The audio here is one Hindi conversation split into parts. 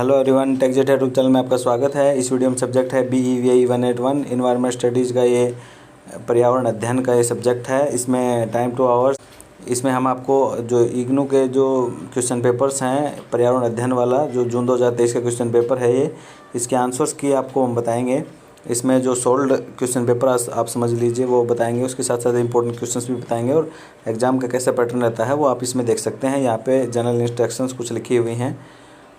हेलो एवरीवन, टेकजेट यूट्यूब चैनल में आपका स्वागत है। इस वीडियो में सब्जेक्ट है BEVI 181 इन्वायरमेंट स्टडीज़ का ये पर्यावरण अध्ययन का ये सब्जेक्ट है। इसमें टाइम 2 आवर्स। इसमें हम आपको जो इग्नू के जो क्वेश्चन पेपर्स हैं, पर्यावरण अध्ययन वाला जो जून 2023 का क्वेश्चन पेपर है ये, इसके आंसर्स की आपको हम बताएंगे। इसमें जो सोल्ड क्वेश्चन पेपर आप समझ लीजिए वो बताएंगे, उसके साथ साथ इंपॉर्टेंट क्वेश्चंस भी बताएंगे और एग्ज़ाम का कैसा पैटर्न रहता है वो आप इसमें देख सकते हैं। यहाँ पे जनरल इंस्ट्रक्शंस कुछ लिखी हुई हैं।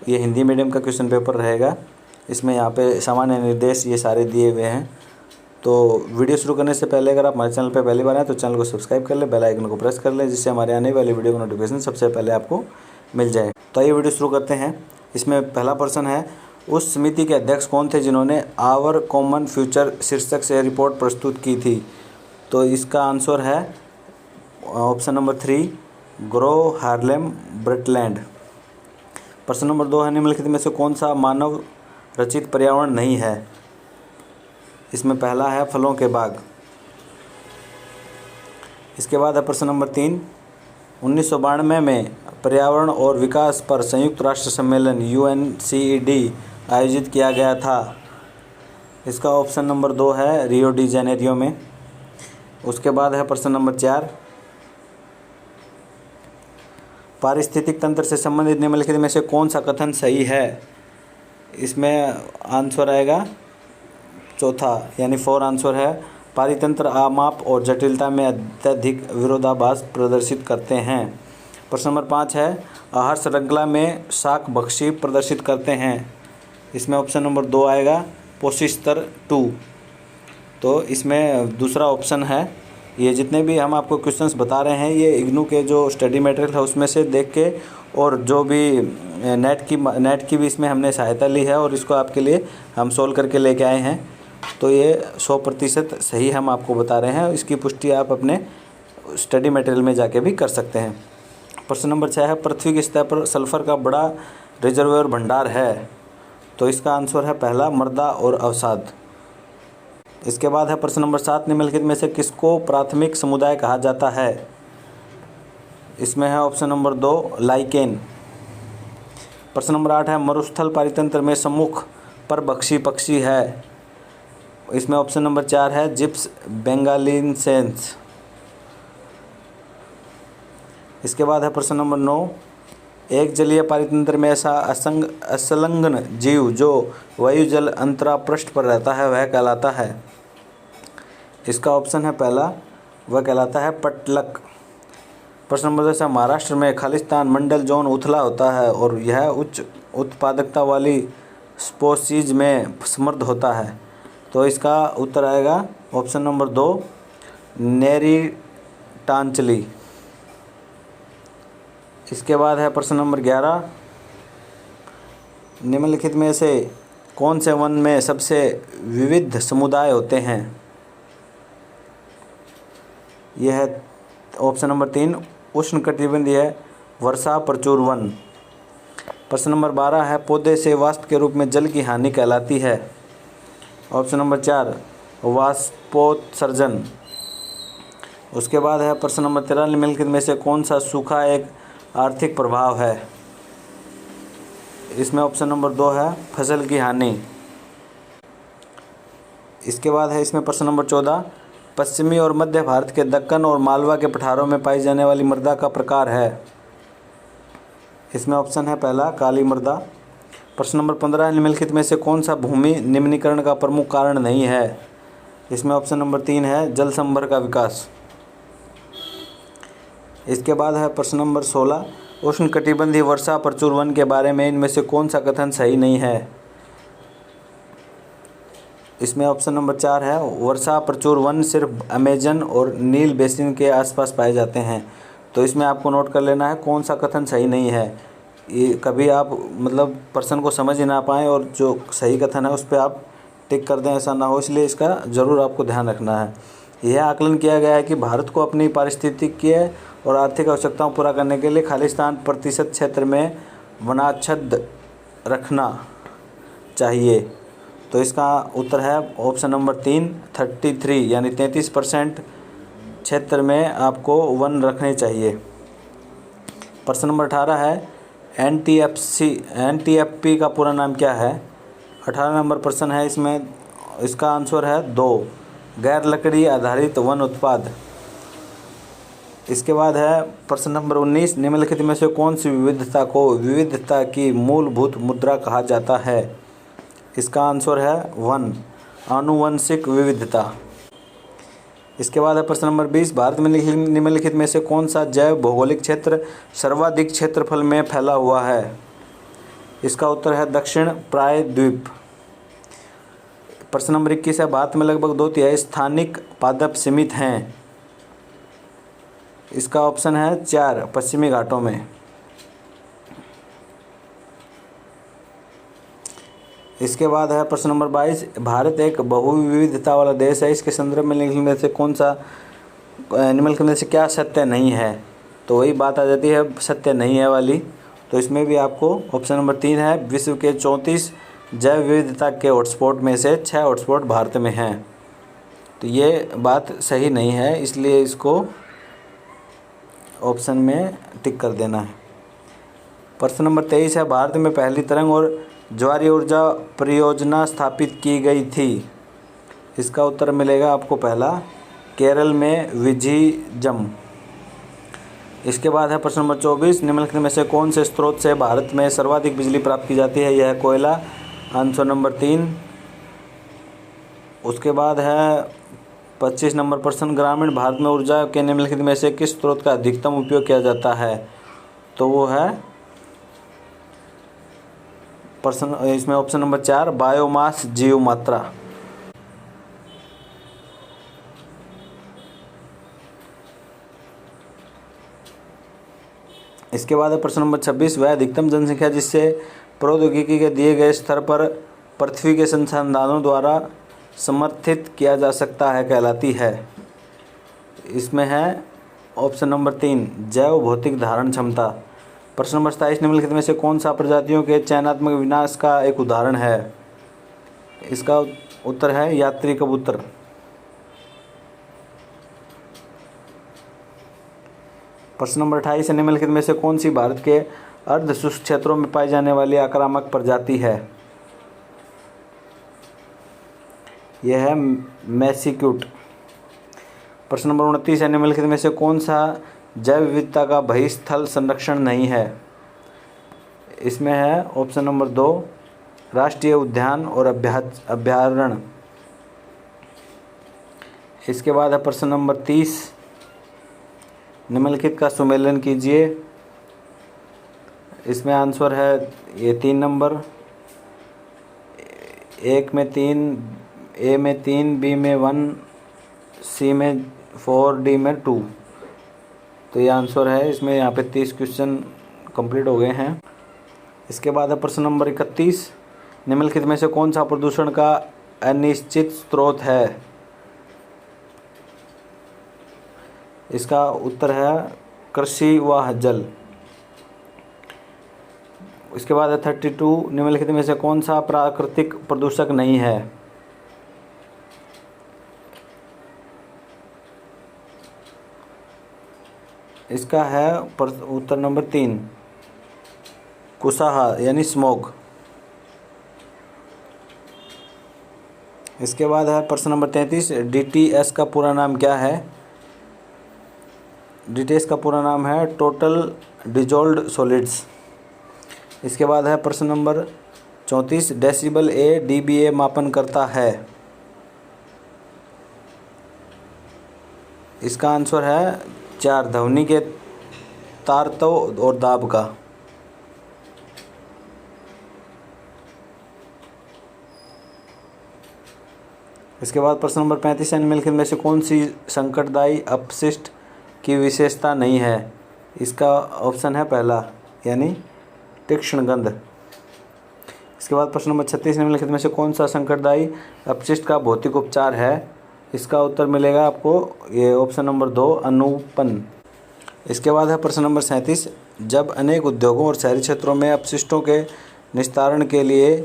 ये हिंदी मीडियम का क्वेश्चन पेपर रहेगा। इसमें यहाँ पे सामान्य निर्देश ये सारे दिए हुए हैं। तो वीडियो शुरू करने से पहले अगर आप हमारे चैनल पर पहली बार आए तो चैनल को सब्सक्राइब कर ले, बेल आइकन को प्रेस कर ले, जिससे हमारे आने वाली वीडियो का नोटिफिकेशन सबसे पहले आपको मिल जाए। तो ये वीडियो शुरू करते हैं। इसमें पहला प्रश्न है, उस समिति के अध्यक्ष कौन थे जिन्होंने आवर कॉमन फ्यूचर शीर्षक से रिपोर्ट प्रस्तुत की थी? तो इसका आंसर है ऑप्शन नंबर 3, ग्रो हार्लेम ब्रटलैंड। प्रश्न नंबर 2 है, निम्नलिखित में से कौन सा मानव रचित पर्यावरण नहीं है? इसमें पहला है फलों के बाग। इसके बाद है प्रश्न नंबर 3, 1992 में पर्यावरण और विकास पर संयुक्त राष्ट्र सम्मेलन UNCED आयोजित किया गया था। इसका ऑप्शन नंबर 2 है रियो डी जेनेरियो में। उसके बाद है प्रश्न नंबर 4, पारिस्थितिक तंत्र से संबंधित निम्नलिखित में से कौन सा कथन सही है? इसमें आंसर आएगा चौथा, यानी 4 आंसर है, पारितंत्र आमाप और जटिलता में अत्यधिक विरोधाभास प्रदर्शित करते हैं। प्रश्न नंबर 5 है, आहार श्रृंखला में शाक भक्षी प्रदर्शित करते हैं। इसमें ऑप्शन नंबर 2 आएगा, पोषिस्तर 2। तो इसमें दूसरा ऑप्शन है। ये जितने भी हम आपको क्वेश्चंस बता रहे हैं ये इग्नू के जो स्टडी मटेरियल है उसमें से देख के, और जो भी नेट की भी इसमें हमने सहायता ली है और इसको आपके लिए हम सोल्व करके लेके आए हैं। तो ये 100% सही हम आपको बता रहे हैं। इसकी पुष्टि आप अपने स्टडी मटेरियल में जाके भी कर सकते हैं। प्रश्न नंबर 6 है, पृथ्वी की सतह पर सल्फर का बड़ा रिजर्वोयर भंडार है। तो इसका आंसर है पहला, मृदा और अवसाद। इसके बाद है प्रश्न नंबर 7, निम्नलिखित में से किसको प्राथमिक समुदाय कहा जाता है? इसमें है ऑप्शन नंबर 2, लाइकेन। प्रश्न नंबर 8 है, मरुस्थल पारितंत्र में सम्मुख परभक्षी पक्षी है। इसमें ऑप्शन नंबर 4 है, जिप्स बेंगालिनसेंस। इसके बाद है प्रश्न नंबर 9, एक जलीय पारितंत्र में ऐसा असंलग्न जीव जो वायुजल अंतरापृष्ठ पर रहता है वह कहलाता है। इसका ऑप्शन है पहला, वह कहलाता है पटलक। प्रश्न नंबर 10 है, महाराष्ट्र में खालिस्तान मंडल जोन उथला होता है और यह उच्च उत्पादकता वाली स्पोसीज में समृद्ध होता है। तो इसका उत्तर आएगा ऑप्शन नंबर 2, नेरीटांचली। इसके बाद है प्रश्न नंबर 11, निम्नलिखित में से कौन से वन में सबसे विविध समुदाय होते हैं? यह है ऑप्शन नंबर 3, उष्णकटिबंधीय वर्षा प्रचुर वन। प्रश्न नंबर 12 है, पौधे से वाष्प के रूप में जल की हानि कहलाती है। ऑप्शन नंबर 4, वाष्पोत्सर्जन। उसके बाद है प्रश्न नंबर 13, निम्नलिखित में से कौन सा सूखा एक आर्थिक प्रभाव है? इसमें ऑप्शन नंबर 2 है, फसल की हानि। इसके बाद है इसमें प्रश्न नंबर 14, पश्चिमी और मध्य भारत के दक्कन और मालवा के पठारों में पाई जाने वाली मृदा का प्रकार है। इसमें ऑप्शन है पहला, काली मृदा। प्रश्न नंबर 15 है, निम्नलिखित में से कौन सा भूमि निम्नीकरण का प्रमुख कारण नहीं है? इसमें ऑप्शन नंबर 3 है, जल संभर का विकास। इसके बाद है प्रश्न नंबर 16, उष्णकटिबंधीय वर्षा प्रचुर वन के बारे में इनमें से कौन सा कथन सही नहीं है? इसमें ऑप्शन नंबर 4 है, वर्षा प्रचुर वन सिर्फ अमेजन और नील बेसिन के आसपास पाए जाते हैं। तो इसमें आपको नोट कर लेना है कौन सा कथन सही नहीं है। ये कभी आप मतलब प्रश्न को समझ ही ना पाएँ और जो सही कथन है उस पर आप टिक कर दें, ऐसा ना हो, इसलिए इसका ज़रूर आपको ध्यान रखना है। यह आकलन किया गया है कि भारत को अपनी पारिस्थितिकीय और आर्थिक आवश्यकताओं पूरा करने के लिए खालिस्तान प्रतिशत क्षेत्र में वनाच्छादन रखना चाहिए। तो इसका उत्तर है ऑप्शन नंबर 3, 33, यानी 33% क्षेत्र में आपको वन रखने चाहिए। प्रश्न नंबर 18 है, एनटीएफपी का पूरा नाम क्या है? 18 नंबर प्रश्न है इसमें। इसका आंसर है 2, गैर लकड़ी आधारित वन उत्पाद। इसके बाद है प्रश्न नंबर 19, निम्नलिखित में से कौन सी विविधता को विविधता की मूलभूत मुद्रा कहा जाता है? इसका आंसर है 1, आनुवंशिक विविधता। इसके बाद है प्रश्न नंबर 20, भारत में निम्नलिखित में से कौन सा जैव भौगोलिक क्षेत्र सर्वाधिक क्षेत्रफल में फैला हुआ है? इसका उत्तर है दक्षिण प्रायद्वीप। प्रश्न नंबर 21 है, भारत में लगभग 2/3 स्थानिक पादप सीमित हैं। इसका ऑप्शन है 4, पश्चिमी घाटों में। इसके बाद है प्रश्न नंबर 22, भारत एक बहुविविधता वाला देश है। इसके संदर्भ में निम्नलिखित में से कौन सा निम्नलिखित में से क्या सत्य नहीं है? तो वही बात आ जाती है सत्य नहीं है वाली। तो इसमें भी आपको ऑप्शन नंबर 3 है, विश्व के 34 जैव विविधता के हॉटस्पॉट में से 6 हॉटस्पॉट भारत में हैं। तो ये बात सही नहीं है, इसलिए इसको ऑप्शन में टिक कर देना है। प्रश्न नंबर 23 है, भारत में पहली तरंग और ज्वारीय ऊर्जा परियोजना स्थापित की गई थी। इसका उत्तर मिलेगा आपको पहला, केरल में विझिजम। इसके बाद है प्रश्न नंबर 24, निम्नलिखित में से कौन से स्रोत से भारत में सर्वाधिक बिजली प्राप्त की जाती है? यह है कोयला, आंसर नंबर 3। उसके बाद है 25 नंबर प्रश्न, ग्रामीण भारत में ऊर्जा के निम्नलिखित में से किस स्रोत का अधिकतम उपयोग किया जाता है? तो वो है प्रश्न इसमें ऑप्शन नंबर 4, बायोमास जीव मात्रा। इसके बाद है प्रश्न नंबर 26, वह अधिकतम जनसंख्या जिससे प्रौद्योगिकी के दिए गए स्तर पर पृथ्वी के संसाधनों द्वारा समर्थित किया जा सकता है कहलाती है? इसमें है ऑप्शन नंबर 3, जैव भौतिक धारण क्षमता। प्रश्न नंबर 27, निम्नलिखित में से कौन सा प्रजातियों के चयनात्मक विनाश का एक उदाहरण है? इसका उत्तर है यात्री कबूतर। प्रश्न नंबर 28 है, निम्नलिखित में से कौन सी भारत के अर्ध शुष्क क्षेत्रों में पाई जाने वाली आक्रामक प्रजाति है? यह है मैसिक्यूट। प्रश्न नंबर 29 है, निम्नलिखित में से कौन सा जैव विविधता का बहिस्थल संरक्षण नहीं है? इसमें है ऑप्शन नंबर 2, राष्ट्रीय उद्यान और अभयारण्य। इसके बाद है प्रश्न नंबर 30, निम्नलिखित का सुमेलन कीजिए। इसमें आंसर है ये 3 नंबर, एक में 3, ए में 3, बी में 1, सी में 4, डी में 2। तो ये आंसर है। इसमें यहाँ पे 30 क्वेश्चन कंप्लीट हो गए हैं। इसके बाद है प्रश्न नंबर 31, निम्नलिखित में से कौन सा प्रदूषण का अनिश्चित स्रोत है? इसका उत्तर है कृषि व जल। इसके बाद है 32, निम्नलिखित में से कौन सा प्राकृतिक प्रदूषक नहीं है? इसका है उत्तर नंबर 3, कुसाहा यानी स्मोग। इसके बाद है प्रश्न नंबर 33, डीटीएस का पूरा नाम क्या है? डीटीएस का पूरा नाम है टोटल डिजॉल्व्ड सॉलिड्स। इसके बाद है प्रश्न नंबर 34, डेसिबल ए डीबीए मापन करता है? इसका आंसर है 4, ध्वनि के तारतव और दाब का। इसके बाद प्रश्न नंबर 35 है, निम्नलिखित में से कौन सी संकटदायी अपशिष्ट की विशेषता नहीं है? इसका ऑप्शन है पहला, यानी तीक्ष्ण गंध। इसके बाद प्रश्न नंबर 36, निम्नलिखित में से कौन सा संकटदायी अपशिष्ट का भौतिक उपचार है? इसका उत्तर मिलेगा आपको ये ऑप्शन नंबर 2, अनुपन। इसके बाद है प्रश्न नंबर 37, जब अनेक उद्योगों और शहरी क्षेत्रों में अपशिष्टों के निस्तारण के लिए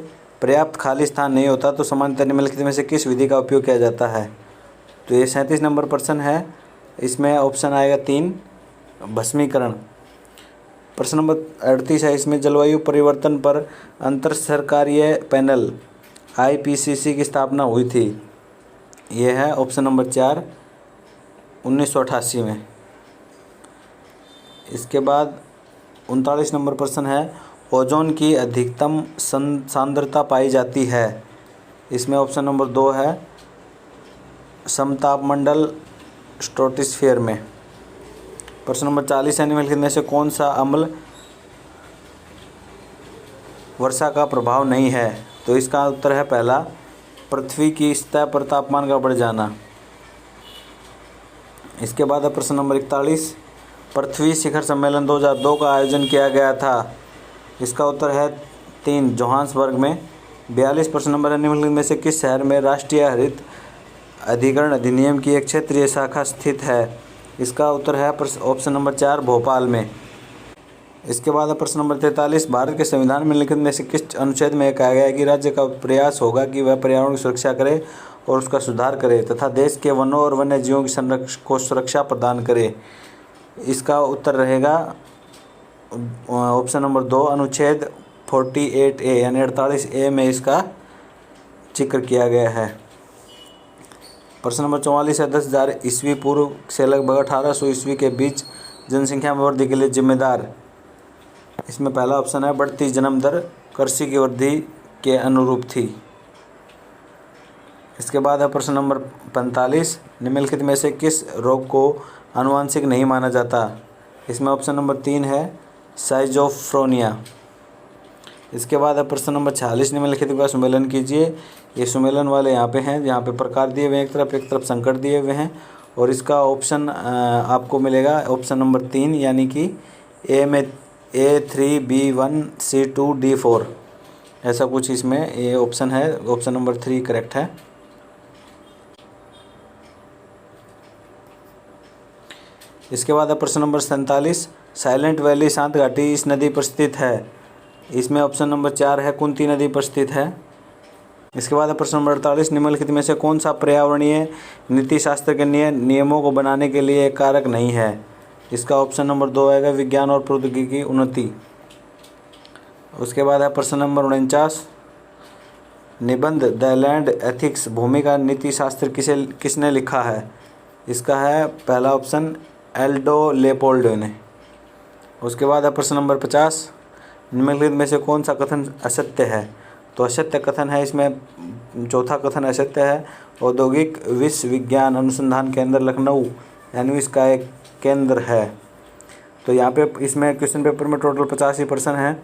पर्याप्त खाली स्थान नहीं होता तो सामान्यतः निम्नलिखित में से किस विधि का उपयोग किया जाता है? तो ये 37 नंबर प्रश्न है। इसमें ऑप्शन आएगा 3, भस्मीकरण। प्रश्न नंबर 38 है इसमें, जलवायु परिवर्तन पर अंतर सरकारीय पैनल IPCC की स्थापना हुई थी। यह है ऑप्शन नंबर 4 1988 में। इसके बाद 39 नंबर प्रश्न है, ओजोन की अधिकतम सांद्रता पाई जाती है। इसमें ऑप्शन नंबर 2 है समतापमंडल स्ट्रेटोस्फीयर में। प्रश्न नंबर 40 है, निम्नलिखित में से कौन सा अम्ल वर्षा का प्रभाव नहीं है? तो इसका उत्तर है पहला, पृथ्वी की सतह पर तापमान का बढ़ जाना। इसके बाद है प्रश्न नंबर 41, पृथ्वी शिखर सम्मेलन 2002 का आयोजन किया गया था। इसका उत्तर है 3 जोहान्सबर्ग में। 42 प्रश्न नंबर है, निम्नलिखित में से किस शहर में राष्ट्रीय हरित अधिकरण अधिनियम की एक क्षेत्रीय शाखा स्थित है? इसका उत्तर है ऑप्शन नंबर 4 भोपाल में। इसके बाद है प्रश्न नंबर 43, भारत के संविधान में निम्नलिखित में से किस अनुच्छेद में कहा गया है कि राज्य का प्रयास होगा कि वह पर्यावरण की सुरक्षा करे और उसका सुधार करे तथा देश के वनों और वन्य जीवों की सुरक्षा प्रदान करे? इसका उत्तर रहेगा ऑप्शन नंबर 2 अनुच्छेद 48A यानी 48A में इसका जिक्र किया गया है। प्रश्न नंबर 44 है, 10,000 ईस्वी पूर्व से लगभग 1800 ईस्वी के बीच जनसंख्या में वृद्धि के लिए जिम्मेदार? इसमें पहला ऑप्शन है बढ़ती जन्म दर कृषि की वृद्धि के अनुरूप थी। इसके बाद है प्रश्न नंबर 45, निम्नलिखित में से किस रोग को आनुवंशिक नहीं माना जाता? इसमें ऑप्शन नंबर 3 है साइजोफ्रेनिया। इसके बाद है प्रश्न नंबर 46, निम्नलिखित का सुमेलन कीजिए। ये सुमेलन वाले यहाँ पे हैं, यहाँ पे प्रकार दिए हुए हैं, एक तरफ संकट दिए हुए हैं और इसका ऑप्शन आपको मिलेगा ऑप्शन नंबर 3 यानी कि ए में A3B1C2D4 ऐसा कुछ इसमें ये ऑप्शन है। ऑप्शन नंबर 3 करेक्ट है। इसके बाद है प्रश्न नंबर 47, साइलेंट वैली शांत घाटी इस नदी पर स्थित है। इसमें ऑप्शन नंबर 4 है कुंती नदी पर स्थित है। इसके बाद है प्रश्न नंबर 48, निम्नलिखित में से कौन सा पर्यावरणीय नीति शास्त्र के नियमों को बनाने के लिए एक कारक नहीं है? इसका ऑप्शन नंबर 2 आएगा विज्ञान और प्रौद्योगिकी की उन्नति। उसके बाद है प्रश्न नंबर 49, निबंध द लैंड एथिक्स भूमि का नीति शास्त्र किसने लिखा है? इसका है पहला ऑप्शन एल्डो लेपोल्ड ने। उसके बाद है प्रश्न नंबर 50, निम्नलिखित में से कौन सा कथन असत्य है? तो असत्य कथन है इसमें चौथा कथन असत्य है, औद्योगिक विश्वविज्ञान अनुसंधान केंद्र लखनऊ यानी इसका एक केंद्र है। तो यहाँ पे इसमें क्वेश्चन पेपर में टोटल 85 प्रश्न हैं।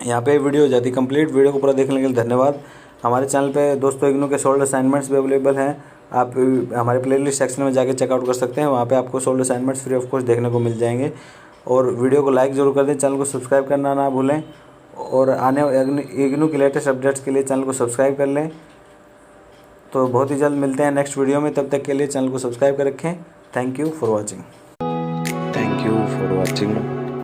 यहाँ पे वीडियो हो जाती कंप्लीट। वीडियो को पूरा देखने के लिए धन्यवाद। हमारे चैनल पे दोस्तों इग्नू के सोल्ड असाइनमेंट्स भी अवेलेबल हैं। आप हमारे प्लेलिस्ट सेक्शन में जाके चेकआउट कर सकते हैं, वहाँ पे आपको sold assignments free of cost देखने को मिल जाएंगे। और वीडियो को लाइक ज़रूर कर दें, चैनल को सब्सक्राइब करना ना भूलें और आने इग्नू के लेटेस्ट अपडेट्स के लिए चैनल को सब्सक्राइब कर लें। तो बहुत ही जल्द मिलते हैं नेक्स्ट वीडियो में, तब तक के लिए चैनल को सब्सक्राइब कर रखें। Thank you for watching.